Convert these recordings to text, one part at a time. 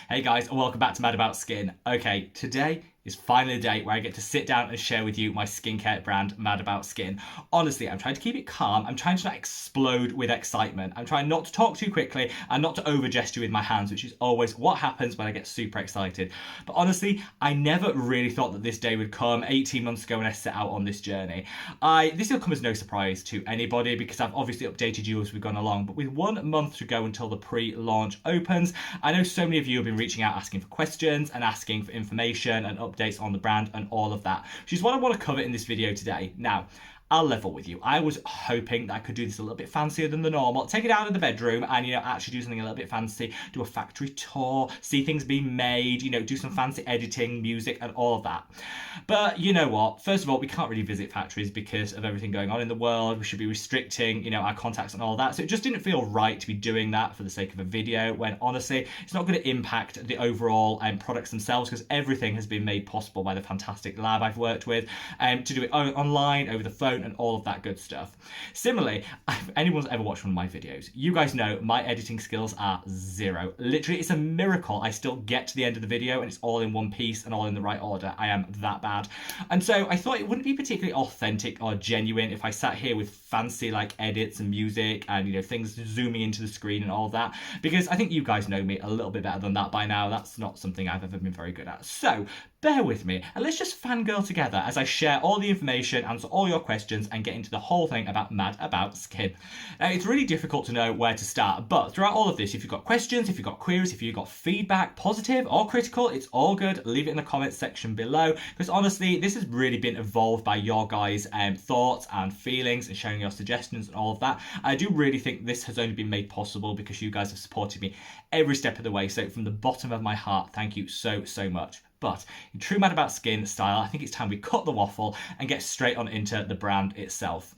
Hey guys, and welcome back to Mad About Skin. Okay, today is finally the day where I get to sit down and share with you my skincare brand, Mad About Skin. Honestly, I'm trying to keep it calm. I'm trying to not explode with excitement. I'm trying not to talk too quickly and not to over gesture with my hands, which is always what happens when I get super excited. But honestly, I never really thought that this day would come 18 months ago when I set out on this journey. This will come as no surprise to anybody because I've obviously updated you as we've gone along. But with 1 month to go until the pre-launch opens, I know so many of you have been reaching out asking for questions and asking for information and updates on the brand and all of that, which is what I want to cover in this video today. Now, I'll level with you. I was hoping that I could do this a little bit fancier than the normal. Take it out of the bedroom and, actually do something a little bit fancy. Do a factory tour, see things being made, do some fancy editing, music and all of that. But you know what? First of all, we can't really visit factories because of everything going on in the world. We should be restricting, our contacts and all that. So it just didn't feel right to be doing that for the sake of a video when honestly, it's not going to impact the overall products themselves because everything has been made possible by the fantastic lab I've worked with to do it online, over the phone, and all of that good stuff. Similarly, if anyone's ever watched one of my videos, you guys know my editing skills are zero. Literally, it's a miracle I still get to the end of the video and it's all in one piece and all in the right order. I am that bad. And so I thought it wouldn't be particularly authentic or genuine if I sat here with fancy edits and music and things zooming into the screen and all of that, because I think you guys know me a little bit better than that by now. That's not something I've ever been very good at. So bear with me and let's just fangirl together as I share all the information, answer all your questions and get into the whole thing about Mad About Skin. Now, it's really difficult to know where to start, but throughout all of this, if you've got questions, if you've got queries, if you've got feedback, positive or critical, it's all good. Leave it in the comments section below because honestly, this has really been evolved by your guys' thoughts and feelings and sharing your suggestions and all of that. I do really think this has only been made possible because you guys have supported me every step of the way. So from the bottom of my heart, thank you so much. But in true Mad About Skin style, I think it's time we cut the waffle and get straight on into the brand itself.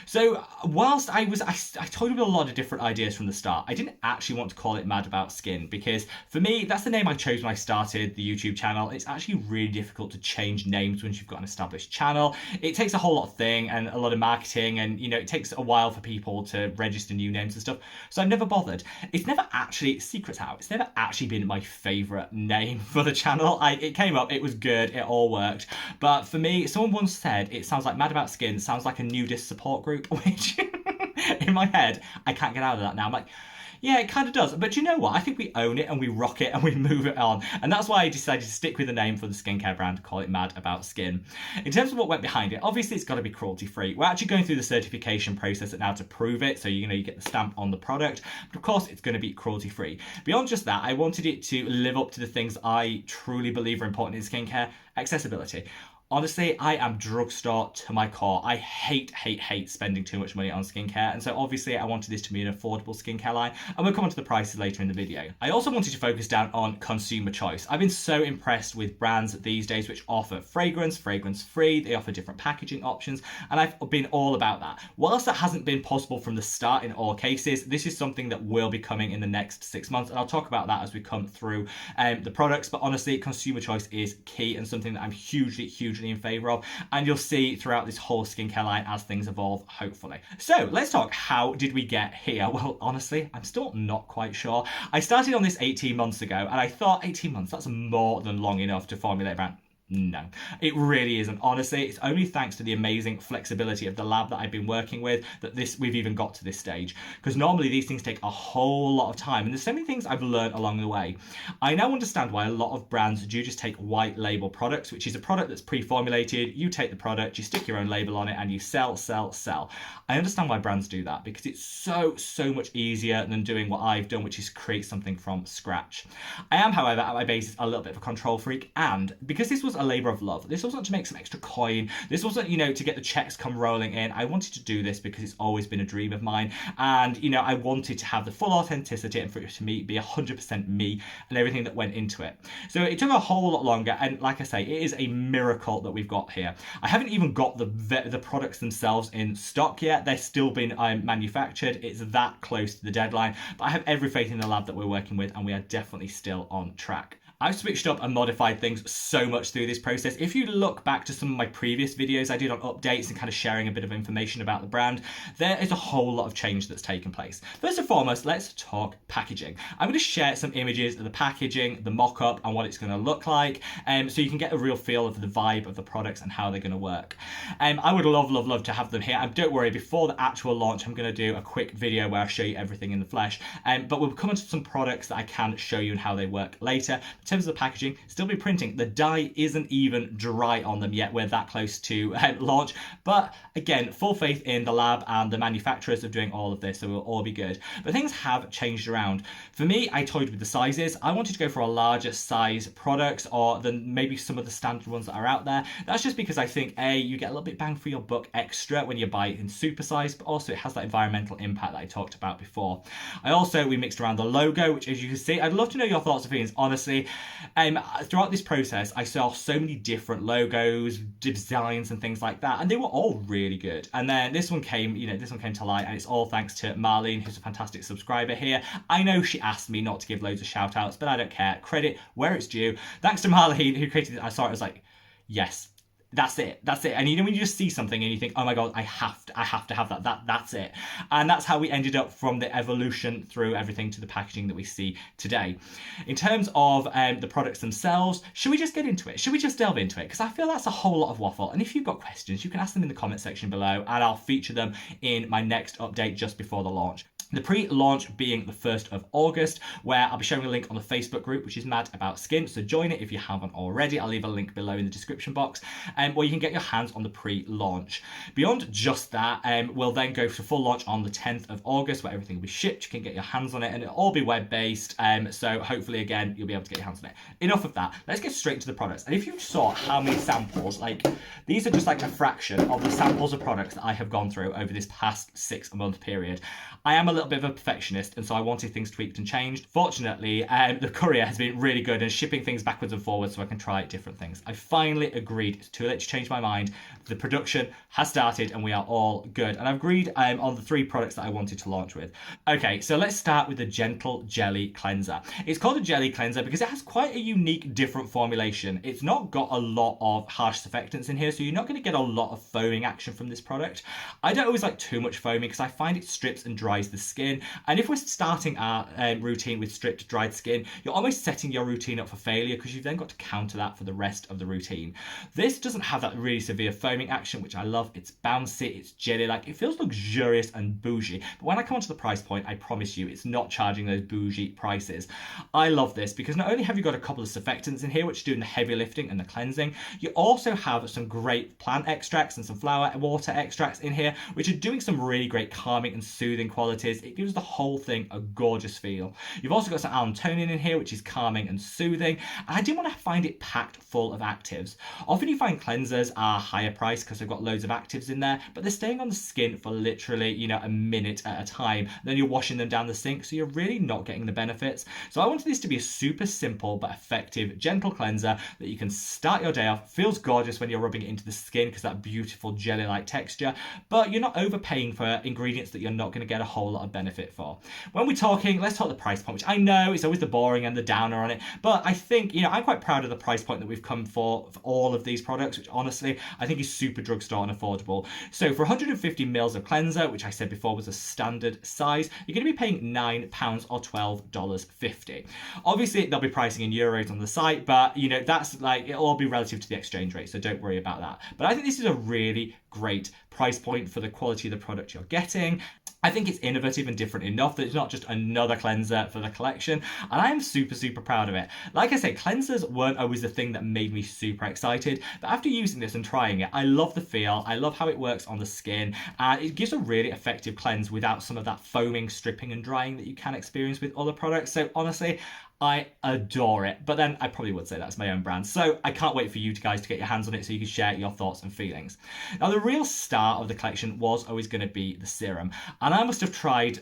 So whilst I told you a lot of different ideas from the start, I didn't actually want to call it Mad About Skin because for me, that's the name I chose when I started the YouTube channel. It's actually really difficult to change names once you've got an established channel. It takes a whole lot of thing and a lot of marketing and, it takes a while for people to register new names and stuff. So I've never bothered. It's never actually, secret's out, it's never actually been my favorite name for the channel. It came up, it was good, it all worked. But for me, someone once said, it sounds like Mad About Skin sounds like a nudist support group, which in my head, I can't get out of that now. I'm like, yeah, it kind of does. But you know what? I think we own it and we rock it and we move it on. And that's why I decided to stick with the name for the skincare brand, call it Mad About Skin. In terms of what went behind it, obviously it's got to be cruelty free. We're actually going through the certification process now to prove it. So, you get the stamp on the product. But of course, it's going to be cruelty free. Beyond just that, I wanted it to live up to the things I truly believe are important in skincare. Accessibility. Honestly, I am drugstore to my core. I hate spending too much money on skincare. And so obviously I wanted this to be an affordable skincare line. And we'll come on to the prices later in the video. I also wanted to focus down on consumer choice. I've been so impressed with brands these days which offer fragrance free. They offer different packaging options. And I've been all about that. Whilst that hasn't been possible from the start in all cases, this is something that will be coming in the next 6 months. And I'll talk about that as we come through the products. But honestly, consumer choice is key and something that I'm hugely in favor of, and you'll see throughout this whole skincare line as things evolve, hopefully. So let's talk, how did we get here? Well, honestly, I'm still not quite sure. I started on this 18 months ago and I thought 18 months, that's more than long enough to formulate a brand. No, it really isn't. Honestly, it's only thanks to the amazing flexibility of the lab that I've been working with that we've even got to this stage. Because normally these things take a whole lot of time, and there's so many things I've learned along the way. I now understand why a lot of brands do just take white label products, which is a product that's pre-formulated. You take the product, you stick your own label on it, and you sell. I understand why brands do that because it's so much easier than doing what I've done, which is create something from scratch. I am, however, at my basis, a little bit of a control freak, and because this was a labor of love. This wasn't to make some extra coin. This wasn't, to get the checks come rolling in. I wanted to do this because it's always been a dream of mine. And, I wanted to have the full authenticity and for it to be 100% me and everything that went into it. So it took a whole lot longer. And like I say, it is a miracle that we've got here. I haven't even got the products themselves in stock yet. They're still being manufactured. It's that close to the deadline. But I have every faith in the lab that we're working with and we are definitely still on track. I've switched up and modified things so much through this process. If you look back to some of my previous videos I did on updates and kind of sharing a bit of information about the brand, there is a whole lot of change that's taken place. First and foremost, let's talk packaging. I'm going to share some images of the packaging, the mock-up, and what it's going to look like, so you can get a real feel of the vibe of the products and how they're going to work. I would love to have them here. And don't worry, before the actual launch, I'm going to do a quick video where I show you everything in the flesh. But we'll come on to some products that I can show you and how they work later. In terms of the packaging, still be printing. The dye isn't even dry on them yet. We're that close to launch. But again, full faith in the lab and the manufacturers of doing all of this, so we'll all be good. But things have changed around. For me, I toyed with the sizes. I wanted to go for a larger size products or than maybe some of the standard ones that are out there. That's just because I think, A, you get a little bit bang for your buck extra when you buy it in super size, but also it has that environmental impact that I talked about before. We mixed around the logo, which as you can see, I'd love to know your thoughts and feelings, honestly. Throughout this process, I saw so many different logos, designs and things like that, and they were all really good. And then this one came to light, and it's all thanks to Marlene, who's a fantastic subscriber here. I know she asked me not to give loads of shout outs, but I don't care. Credit where it's due. Thanks to Marlene, who created it. I saw it, I was like, yes. That's it. And you know when you just see something and you think, oh my god, I have to have that. That's it. And that's how we ended up from the evolution through everything to the packaging that we see today. In terms of the products themselves, should we just get into it? Should we just delve into it? Because I feel that's a whole lot of waffle. And if you've got questions, you can ask them in the comment section below, and I'll feature them in my next update just before the launch. The pre-launch being the 1st of August, where I'll be showing a link on the Facebook group, which is Mad About Skin. So join it if you haven't already. I'll leave a link below in the description box, where you can get your hands on the pre-launch. Beyond just that, we'll then go for full launch on the 10th of August, where everything will be shipped. You can get your hands on it, and it'll all be web-based. So hopefully, again, you'll be able to get your hands on it. Enough of that. Let's get straight to the products. And if you saw how many samples, like these are just like a fraction of the samples of products that I have gone through over this past 6-month period. I am a little bit of a perfectionist, and so I wanted things tweaked and changed. Fortunately, the courier has been really good in shipping things backwards and forwards so I can try different things. I finally agreed. It's too late to change my mind. The production has started and we are all good. And I've agreed on the 3 products that I wanted to launch with. Okay, so let's start with the Gentle Jelly Cleanser. It's called a jelly cleanser because it has quite a unique, different formulation. It's not got a lot of harsh surfactants in here, so you're not going to get a lot of foaming action from this product. I don't always like too much foaming because I find it strips and dries the skin. And if we're starting our routine with stripped, dried skin, you're almost setting your routine up for failure because you've then got to counter that for the rest of the routine. This doesn't have that really severe foaming action, which I love. It's bouncy, it's jelly-like, it feels luxurious and bougie. But when I come onto the price point, I promise you, it's not charging those bougie prices. I love this because not only have you got a couple of surfactants in here, which are doing the heavy lifting and the cleansing, you also have some great plant extracts and some flower water extracts in here, which are doing some really great calming and soothing qualities. It gives the whole thing a gorgeous feel. You've also got some allantonin in here, which is calming and soothing. And I didn't want to find it packed full of actives. Often you find cleansers are higher priced because they've got loads of actives in there, but they're staying on the skin for literally, a minute at a time. Then you're washing them down the sink, so you're really not getting the benefits. So I wanted this to be a super simple but effective, gentle cleanser that you can start your day off. Feels gorgeous when you're rubbing it into the skin because that beautiful jelly-like texture, but you're not overpaying for ingredients that you're not going to get a whole lot of benefit for. When we're talking, let's talk the price point, which I know is always the boring and the downer on it, but I think, I'm quite proud of the price point that we've come for all of these products, which honestly, I think is super drugstore and affordable. So for 150 mils of cleanser, which I said before was a standard size, you're going to be paying £9 or $12.50. Obviously, they'll be pricing in euros on the site, but, that's like, it'll all be relative to the exchange rate, so don't worry about that. But I think this is a really great price point for the quality of the product you're getting. I think it's innovative and different enough that it's not just another cleanser for the collection, and I am super, super proud of it. Like I say, cleansers weren't always the thing that made me super excited, but after using this and trying it, I love the feel, I love how it works on the skin, and it gives a really effective cleanse without some of that foaming, stripping and drying that you can experience with other products. So honestly, I adore it, but then I probably would say that's my own brand. So I can't wait for you guys to get your hands on it so you can share your thoughts and feelings. Now, the real star of the collection was always going to be the serum. And I must have tried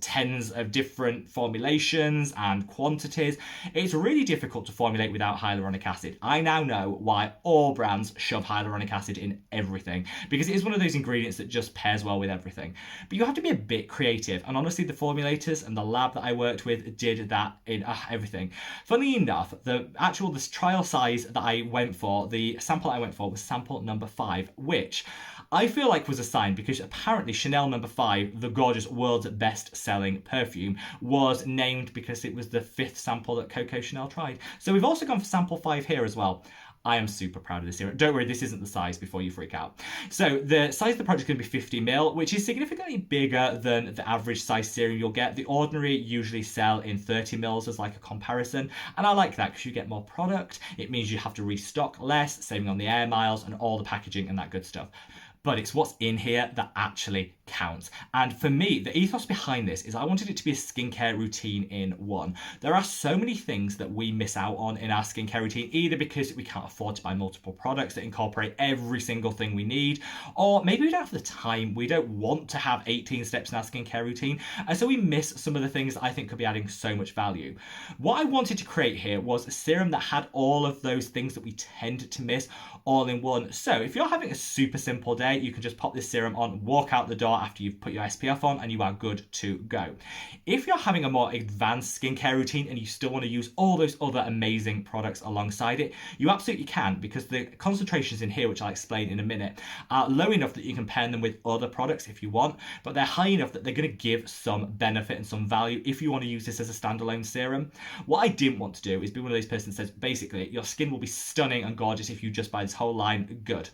tens of different formulations and quantities. It's really difficult to formulate without hyaluronic acid. I now know why all brands shove hyaluronic acid in everything, because it is one of those ingredients that just pairs well with everything. But you have to be a bit creative, and honestly the formulators and the lab that I worked with did that in everything. Funnily enough, the trial size that I went for, the sample I went for was sample number 5, which I feel like was a sign, because apparently Chanel number 5, the gorgeous world's best selling perfume, was named because it was the 5th sample that Coco Chanel tried. So we've also gone for sample 5 here as well. I am super proud of this serum. Don't worry, this isn't the size before you freak out. So the size of the product is going to be 50 ml, which is significantly bigger than the average size serum you'll get. The ordinary usually sell in 30 mils as like a comparison. And I like that because you get more product. It means you have to restock less, saving on the air miles and all the packaging and that good stuff. But it's what's in here that actually counts. And for me, the ethos behind this is I wanted it to be a skincare routine in one. There are so many things that we miss out on in our skincare routine, either because we can't afford to buy multiple products that incorporate every single thing we need, or maybe we don't have the time, we don't want to have 18 steps in our skincare routine, and so we miss some of the things that I think could be adding so much value. What I wanted to create here was a serum that had all of those things that we tend to miss all in one. So if you're having a super simple day, you can just pop this serum on, walk out the door after you've put your SPF on, and you are good to go. If you're having a more advanced skincare routine and you still want to use all those other amazing products alongside it, you absolutely can, because the concentrations in here, which I'll explain in a minute, are low enough that you can pair them with other products if you want, but they're high enough that they're going to give some benefit and some value if you want to use this as a standalone serum. What I didn't want to do is be one of those persons that says, basically, your skin will be stunning and gorgeous if you just buy this whole line. Good.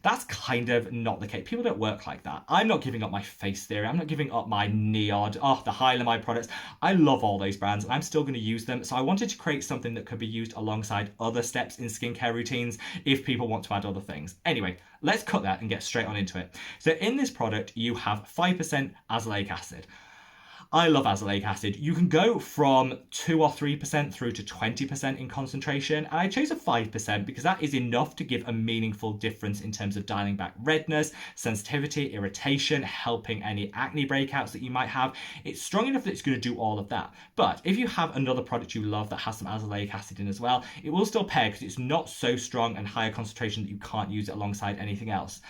That's kind of not the case. People don't work like that. I'm not giving up my face theory. I'm not giving up my Neod, the Hylamide products. I love all those brands and I'm still going to use them. So I wanted to create something that could be used alongside other steps in skincare routines if people want to add other things. Anyway, let's cut that and get straight on into it. So in this product, you have 5% azelaic acid. I love azelaic acid. You can go from 2 or 3% through to 20% in concentration. And I chose a 5% because that is enough to give a meaningful difference in terms of dialing back redness, sensitivity, irritation, helping any acne breakouts that you might have. It's strong enough that it's going to do all of that. But if you have another product you love that has some azelaic acid in as well, it will still pair because it's not so strong and higher concentration that you can't use it alongside anything else.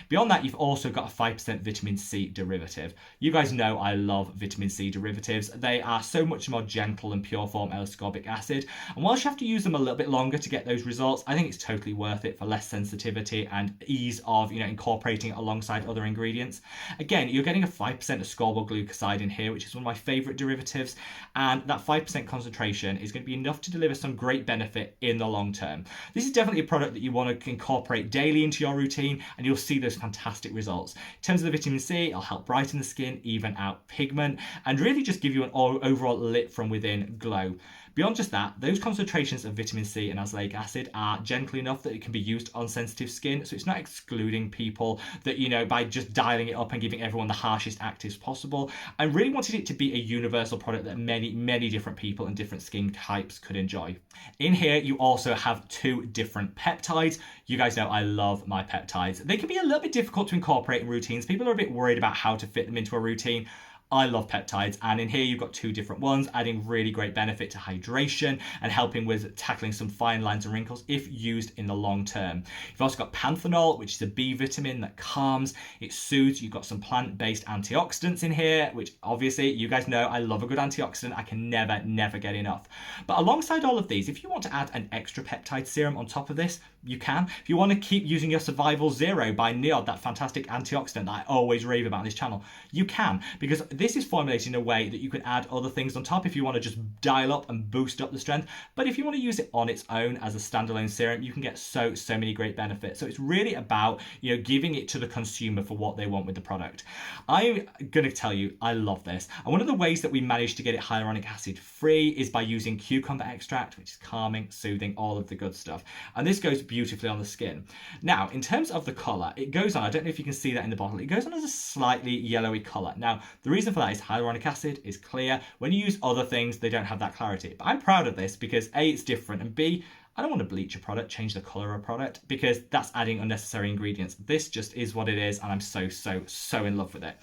Beyond that, you've also got a 5% vitamin C derivative. You guys know I love vitamin C derivatives. They are so much more gentle than pure form L-ascorbic acid. And whilst you have to use them a little bit longer to get those results, I think it's totally worth it for less sensitivity and ease of, incorporating it alongside other ingredients. Again, you're getting a 5% ascorbyl glucoside in here, which is one of my favorite derivatives. And that 5% concentration is going to be enough to deliver some great benefit in the long term. This is definitely a product that you want to incorporate daily into your routine, and you'll see those fantastic results. In terms of the vitamin C, it'll help brighten the skin, even out pigment, and really just give you an overall lit from within glow. Beyond just that, those concentrations of vitamin C and azelaic acid are gentle enough that it can be used on sensitive skin, so it's not excluding people that, by just dialing it up and giving everyone the harshest actives possible. I really wanted it to be a universal product that many, many different people and different skin types could enjoy. In here, you also have 2 different peptides. You guys know I love my peptides. They can be a little bit difficult to incorporate in routines. People are a bit worried about how to fit them into a routine. I love peptides, and in here you've got 2 different ones, adding really great benefit to hydration and helping with tackling some fine lines and wrinkles if used in the long term. You've also got panthenol, which is a B vitamin that calms, it soothes. You've got some plant-based antioxidants in here, which obviously you guys know I love a good antioxidant. I can never get enough. But alongside all of these, if you want to add an extra peptide serum on top of this, you can. If you want to keep using your Survival Zero by Neod, that fantastic antioxidant that I always rave about on this channel, you can, because this is formulated in a way that you can add other things on top if you want to just dial up and boost up the strength. But if you want to use it on its own as a standalone serum, you can get so many great benefits. So it's really about, giving it to the consumer for what they want with the product. I'm going to tell you, I love this. And one of the ways that we managed to get it hyaluronic acid free is by using cucumber extract, which is calming, soothing, all of the good stuff. And this goes beautifully on the skin. Now, in terms of the color, it goes on, I don't know if you can see that in the bottle, it goes on as a slightly yellowy color. Now, the reason for that is hyaluronic acid is clear. When you use other things, they don't have that clarity. But I'm proud of this because A, it's different, and B, I don't want to bleach a product, change the color of a product, because that's adding unnecessary ingredients. This just is what it is, and I'm so in love with it.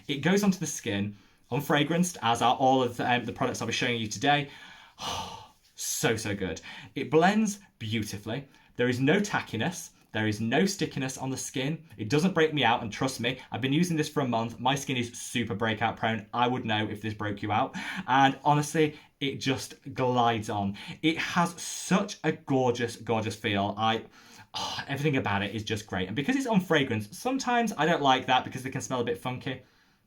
It goes onto the skin. unfragranced, as are all of the products I'll be showing you today. So good. It blends beautifully. There is no tackiness. There is no stickiness on the skin. It doesn't break me out, and trust me, I've been using this for a month. My skin is super breakout prone. I would know if this broke you out. And honestly, it just glides on. It has such a gorgeous feel. Everything about it is just great. And because it's on fragrance, sometimes I don't like that because they can smell a bit funky.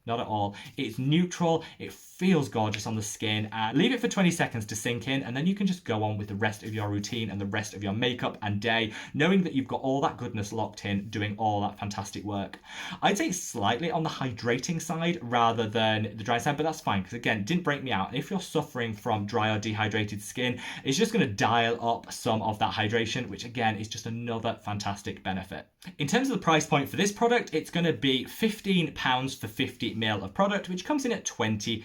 Not at all. It's neutral. It feels gorgeous on the skin. Leave it for 20 seconds to sink in, and then you can just go on with the rest of your routine and the rest of your makeup and day, knowing that you've got all that goodness locked in, doing all that fantastic work. I'd say slightly on the hydrating side rather than the dry side, but that's fine because, again, it didn't break me out. And if you're suffering from dry or dehydrated skin, it's just going to dial up some of that hydration, which, again, is just another fantastic benefit. In terms of the price point for this product, it's going to be £15 for 50 ml of product, which comes in at $20.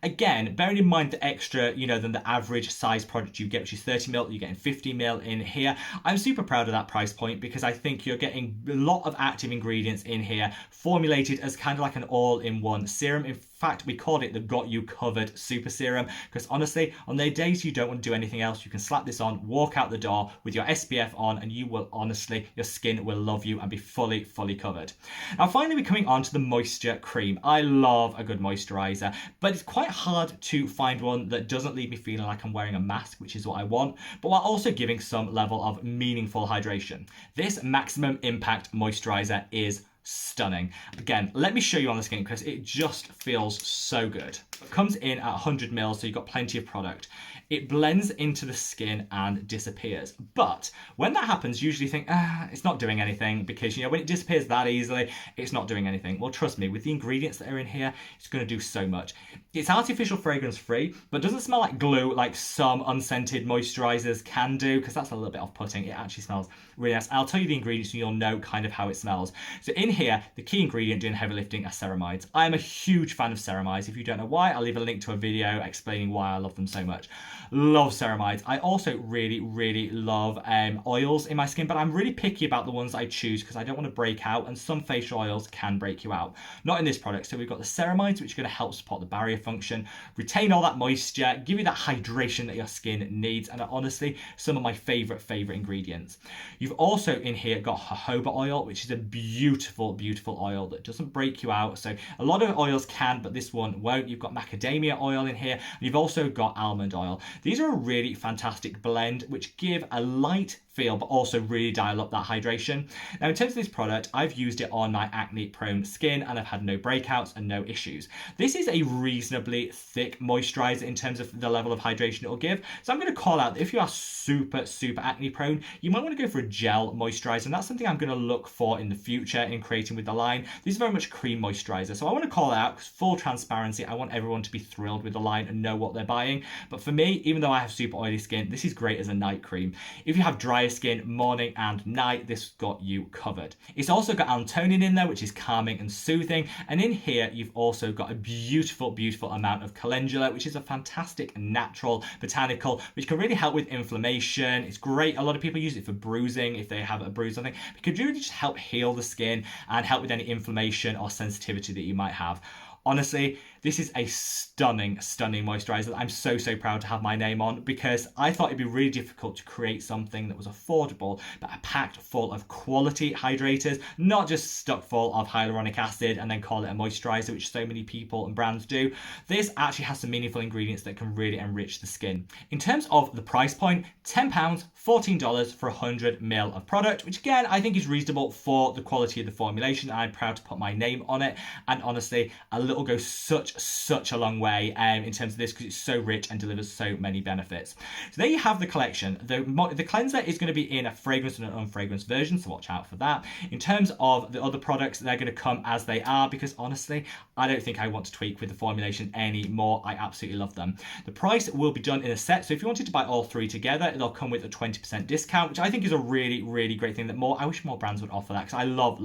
Again, bearing in mind the extra, than the average size product you get, which is 30 ml, you're getting 50 ml in here. I'm super proud of that price point because I think you're getting a lot of active ingredients in here, formulated as kind of like an all-in-one serum. In fact, we called it the Got You Covered Super Serum because honestly, on the days you don't want to do anything else, you can slap this on, walk out the door with your SPF on, and you will honestly, your skin will love you and be fully covered. Now, finally, we're coming on to the moisture cream. I love a good moisturiser, but it's quite hard to find one that doesn't leave me feeling like I'm wearing a mask, which is what I want, but while also giving some level of meaningful hydration. This Maximum Impact Moisturiser is stunning. Again, let me show you on the skin because it just feels so good. It comes in at 100 ml, so you've got plenty of product. It blends into the skin and disappears. But when that happens, you usually think, it's not doing anything because, when it disappears that easily, it's not doing anything. Well, trust me, with the ingredients that are in here, it's going to do so much. It's artificial fragrance free, but doesn't smell like glue like some unscented moisturizers can do because that's a little bit off-putting. It actually smells really nice. I'll tell you the ingredients and you'll know kind of how it smells. So in here, the key ingredient doing heavy lifting are ceramides. I am a huge fan of ceramides. If you don't know why, I'll leave a link to a video explaining why I love them so much. Love ceramides. I also really love oils in my skin, but I'm really picky about the ones I choose because I don't want to break out, and some facial oils can break you out. Not in this product. So we've got the ceramides, which are going to help support the barrier function, retain all that moisture, give you that hydration that your skin needs, and are honestly some of my favorite ingredients. You've also in here got jojoba oil, which is a beautiful oil that doesn't break you out. So a lot of oils can, but this one won't. You've got macadamia oil in here, and you've also got almond oil. These are a really fantastic blend which give a light feel but also really dial up that hydration. Now, in terms of this product, I've used it on my acne prone skin and I've had no breakouts and no issues. This is a reasonably thick moisturizer in terms of the level of hydration it will give. So I'm going to call out that if you are super acne prone, you might want to go for a gel moisturizer, and that's something I'm going to look for in the future in creating with the line. This is very much cream moisturizer, so I want to call out because full transparency, I want everyone to be thrilled with the line and know what they're buying. But for me, even though I have super oily skin, this is great as a night cream. If you have drier skin, morning and night, this got you covered. It's also got allantoin in there, which is calming and soothing, and in here you've also got a beautiful amount of calendula, which is a fantastic natural botanical which can really help with inflammation. It's great. A lot of people use it for bruising if they have a bruise or something. It could really just help heal the skin and help with any inflammation or sensitivity that you might have. Honestly, this is a stunning moisturizer that I'm so proud to have my name on, because I thought it'd be really difficult to create something that was affordable but packed full of quality hydrators, not just stuck full of hyaluronic acid and then call it a moisturizer, which so many people and brands do. This actually has some meaningful ingredients that can really enrich the skin. In terms of the price point, £10, $14 for 100 ml of product, which again I think is reasonable for the quality of the formulation. I'm proud to put my name on it, and honestly, a little goes such a long way in terms of this because it's so rich and delivers so many benefits. So there you have the collection. The cleanser is going to be in a fragrance and an unfragranced version, so watch out for that. In terms of the other products, they're going to come as they are because honestly, I don't think I want to tweak with the formulation anymore. I absolutely love them. The price will be done in a set, so if you wanted to buy all three together, they'll come with a 20% discount, which I think is a really great thing that I wish more brands would offer that, because I love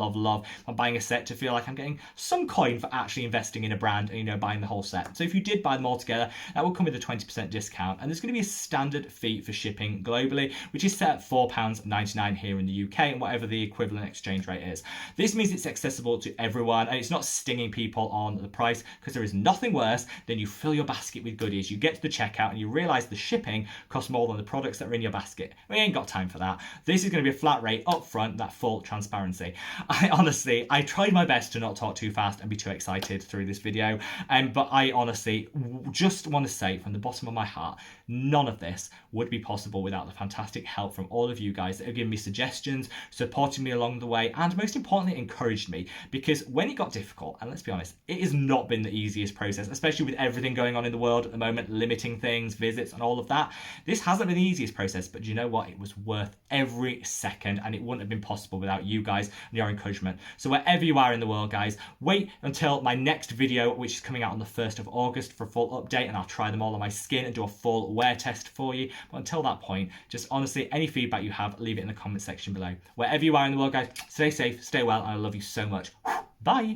I'm buying a set to feel like I'm getting some coin for actually investing investing in a brand and, you know, buying the whole set. So if you did buy them all together, that will come with a 20% discount. And there's going to be a standard fee for shipping globally, which is set at £4.99 here in the UK, and whatever the equivalent exchange rate is. This means it's accessible to everyone, and it's not stinging people on the price, because there is nothing worse than you fill your basket with goodies, you get to the checkout and you realize the shipping costs more than the products that are in your basket. We ain't got time for that. This is going to be a flat rate up front, that full transparency. I tried my best to not talk too fast and be too excited through this video, but I honestly just want to say from the bottom of my heart, none of this would be possible without the fantastic help from all of you guys that have given me suggestions, supported me along the way, and most importantly encouraged me, because when it got difficult, and let's be honest, it has not been the easiest process, especially with everything going on in the world at the moment, limiting things, visits and all of that. This hasn't been the easiest process, but you know what, it was worth every second, and it wouldn't have been possible without you guys and your encouragement. So wherever you are in the world, guys, wait until my next video, which is coming out on the 1st of August, for a full update, and I'll try them all on my skin and do a full wear test for you. But until that point, just honestly, any feedback you have, leave it in the comment section below. Wherever you are in the world, guys, stay safe, stay well, and I love you so much. Bye.